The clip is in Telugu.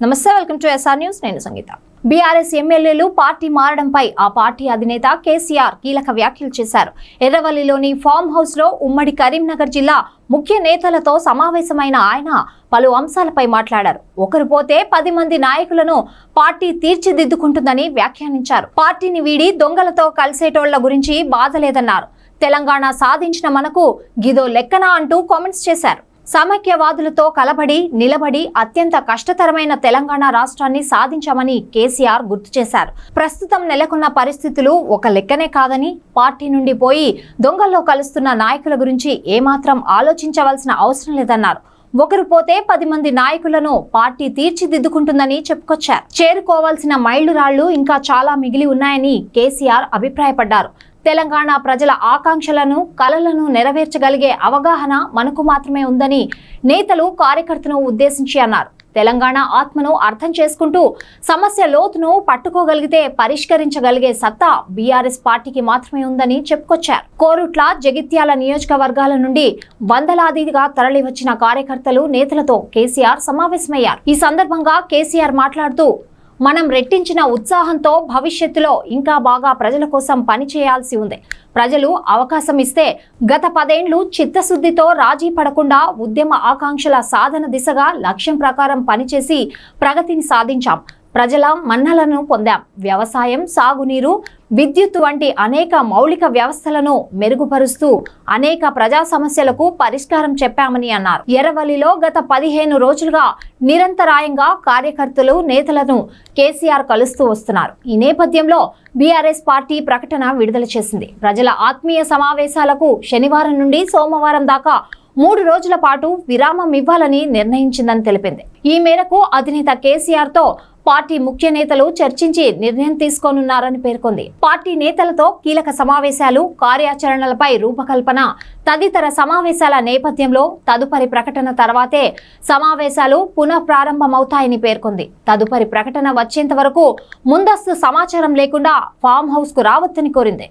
నమస్తే, వెల్కమ్ టు ఎస్ఆర్ న్యూస్. నేను సంగీత. బీఆర్ఎస్ ఎమ్మెల్యేలు పార్టీ మారడంపై ఆ పార్టీ అధినేత కేసీఆర్ కీలక వ్యాఖ్యలు చేశారు. ఎర్రవల్లిలోని ఫామ్ హౌస్ లో ఉమ్మడి కరీంనగర్ జిల్లా ముఖ్య నేతలతో సమావేశమైన ఆయన పలు అంశాలపై మాట్లాడారు. ఒకరు పోతే 10 మంది నాయకులను పార్టీ తీర్చిదిద్దుకుంటుందని వ్యాఖ్యానించారు. పార్టీని వీడి దొంగలతో కలిసేటోళ్ల గురించి బాధ లేదన్నారు. తెలంగాణ సాధించిన మనకు గిదో లెక్కనా అంటూ కామెంట్స్ చేశారు. సమైక్యవాదులతో కలబడి నిలబడి అత్యంత కష్టతరమైన తెలంగాణ రాష్ట్రాన్ని సాధించామని కేసీఆర్ గుర్తు చేశారు. ప్రస్తుతం నెలకొన్న పరిస్థితులు ఒక లెక్కనే కాదని, పార్టీ నుండి పోయి దొంగల్లో కలుస్తున్న నాయకుల గురించి ఏమాత్రం ఆలోచించవలసిన అవసరం లేదన్నారు. ఒకరు పోతే 10 మంది నాయకులను పార్టీ తీర్చిదిద్దుకుంటుందని చెప్పుకొచ్చారు. చేరుకోవాల్సిన మైలురాళ్లు ఇంకా చాలా మిగిలి ఉన్నాయని కేసీఆర్ అభిప్రాయపడ్డారు. తెలంగాణ ప్రజల ఆకాంక్షలను, కలలను నెరవేర్చగలిగే అవగాహన మనకు మాత్రమే ఉందని నేతలు కార్యకర్తను ఉద్దేశించి అన్నారు. తెలంగాణ ఆత్మను అర్థం చేసుకుంటూ సమస్య లోతును పట్టుకోగలిగితే పరిష్కరించగలిగే సత్తా బీఆర్ఎస్ పార్టీకి మాత్రమే ఉందని చెప్పుకొచ్చారు. కోరుట్ల, జగిత్యాల నియోజకవర్గాల నుండి వందలాదిగా తరలి వచ్చిన కార్యకర్తలు, నేతలతో కేసీఆర్ సమావేశమయ్యారు. ఈ సందర్భంగా కేసీఆర్ మాట్లాడుతూ, మనం రెట్టించిన ఉత్సాహంతో భవిష్యత్తులో ఇంకా బాగా ప్రజల కోసం పనిచేయాల్సి ఉంది. ప్రజలు అవకాశం ఇస్తే గత 10 ఏళ్లు చిత్తశుద్ధితో రాజీ పడకుండా ఉద్యమ ఆకాంక్షల సాధన దిశగా లక్ష్యం ప్రకారం పనిచేసి ప్రగతిని సాధించాం. ప్రజల మన్నలను పొందాం. వ్యవసాయం, సాగునీరు, విద్యుత్ వంటి అనేక మౌలిక వ్యవస్థలను మెరుగుపరుస్తూ అనేక ప్రజా సమస్యలకు పరిష్కారం చెప్పామని అన్నారు. ఎర్రవల్లిలో గత 15 రోజులుగా నిరంతరాయంగా కార్యకర్తలు, నేతలను కేసీఆర్ కలుస్తూ వస్తున్నారు. ఈ నేపథ్యంలో బీఆర్ఎస్ పార్టీ ప్రకటన విడుదల చేసింది. ప్రజల ఆత్మీయ సమావేశాలకు శనివారం నుండి సోమవారం దాకా 3 రోజుల పాటు విరామం ఇవ్వాలని నిర్ణయించిందని తెలిపింది. ఈ మేరకు అధినేత కేసీఆర్ తో పార్టీ ముఖ్య నేతలు చర్చించి నిర్ణయం తీసుకోనున్నారని పేర్కొంది. పార్టీ నేతలతో కీలక సమావేశాలు, కార్యాచరణలపై రూపకల్పన తదితర సమావేశాల నేపథ్యంలో తదుపరి ప్రకటన తర్వాతే సమావేశాలు పునః ప్రారంభమవుతాయని పేర్కొంది. తదుపరి ప్రకటన వచ్చేంత వరకు ముందస్తు సమాచారం లేకుండా ఫామ్ హౌస్ కు రావద్దని కోరింది.